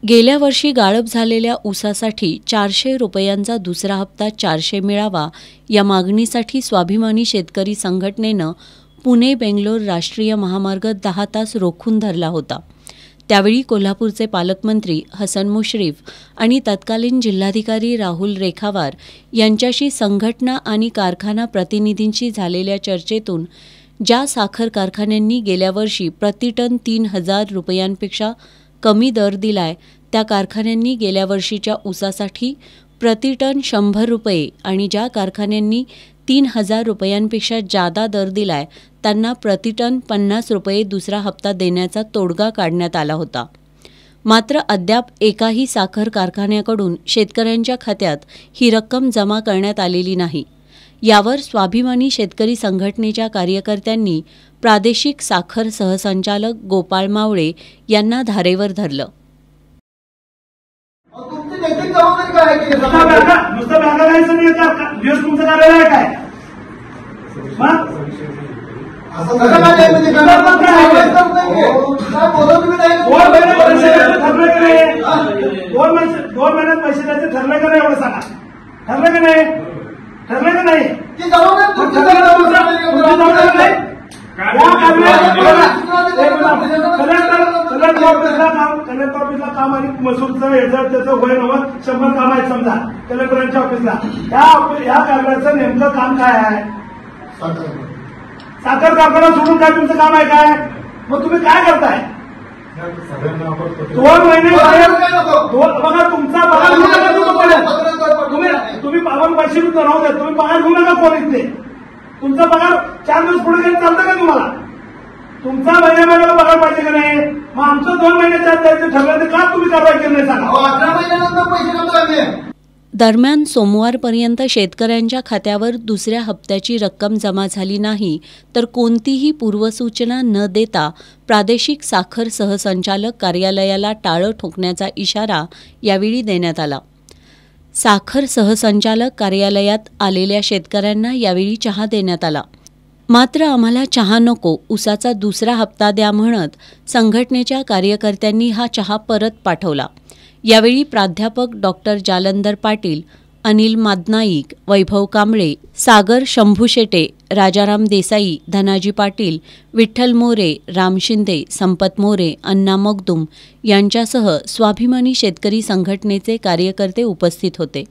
गेल्या वर्षी गाळप झालेल्या ऊसासाठी 400 रुपयांचा दुसरा हप्ता 400 मिळावा या मागणीसाठी स्वाभिमानी शेतकरी संघटनेनं पुणे बेंगलोर राष्ट्रीय महामार्ग 10 तास रोखून धरला होता। त्यावेळी कोल्हापूरचे पालकमंत्री हसन मुश्रीफ आणि तत्कालीन जिल्हाधिकारी राहुल रेखावार यांच्याशी संघटना आणि कारखाना प्रतिनिधींशी झालेल्या चर्चेतून ज्या साखर कारखान्यांनी गेल्या वर्षी प्रतिटन 3000 रुपयांपेक्षा कमी दर दिलाय त्या कारखान्यांनी गेल्या वर्षीच्या ऊसासाठी प्रतिटन 100 रुपये आणि ज्या कारखान्यांनी 3000 रुपयांपेक्षा जादा दर दिलाय त्यांना प्रतिटन 50 रुपये दुसरा हप्ता देण्याचा तोडगा काढण्यात आला होता। मात्र अद्याप एकाही साखर कारखान्याकडून शेतकऱ्यांच्या खात्यात ही रक्कम जमा करण्यात आलेली नाही। यावर स्वाभिमानी शेतकरी संघटनेच्या कार्यकर्त्यांनी प्रादेशिक साखर सहसंचालक गोपाळ मावळे यांना धारेवर धरलं। दोन महिन्यात पैसे द्यायचे ठरलं का नाही एवढं सांगा। ठरलं का नाही? ठरलं का नाही? कलेक्टर ऑफिसला काम आणि महसूलचं याचं त्याचं वय 100 काम आहेत समजा कलेक्टरांच्या ऑफिसला। या कारभाराचं नेमकं काम काय आहे? साखर कारखाना सोडून काय तुमचं काम आहे काय? मग तुम्ही काय करताय? 2 महिने बघा तुमचा पगार घेऊ नका। तुम्ही 52 पैसे राहू द्या, तुम्ही पगार घेऊ नका कोण इथे। तुमचा पगार 4 दिवस पुढे गेला चालतं का तुम्हाला? तुमचा महिन्याला पगार पाहिजे का नाही? मग आमचं 2 महिन्याच्या आत द्यायचं ठरलं तर का तुम्ही कारवाई केली नाही सांगा? 18 महिन्यानंतर पैसे देतो आम्ही। दरम्यान सोमवारपर्यंत शेतकऱ्यांच्या खात्यावर दुसऱ्या हप्त्याची रक्कम जमा झाली नाही तर कोणतीही पूर्वसूचना न देता प्रादेशिक साखर सहसंचालक कार्यालयाला टाळं ठोकण्याचा इशारा यावेळी देण्यात आला। साखर सहसंचालक कार्यालयात आलेल्या शेतकऱ्यांना यावेळी चहा देण्यात आला। मात्र आम्हाला चहा नको, ऊसाचा दुसरा हप्ता द्या म्हणत संघटनेच्या कार्यकर्त्यांनी हा चहा परत पाठवला। यावेळी प्राध्यापक डॉक्टर जालंधर पाटील, अनिल मादनाईक, वैभव कांबळे, सागर शंभू शेटे, राजाराम देसाई, धनाजी पाटील, विठ्ठल मोरे, राम शिंदे, संपत मोरे, अण्णा मगदुम यांच्यासह स्वाभिमानी शेतकरी संघटनेचे कार्यकर्ते उपस्थित होते।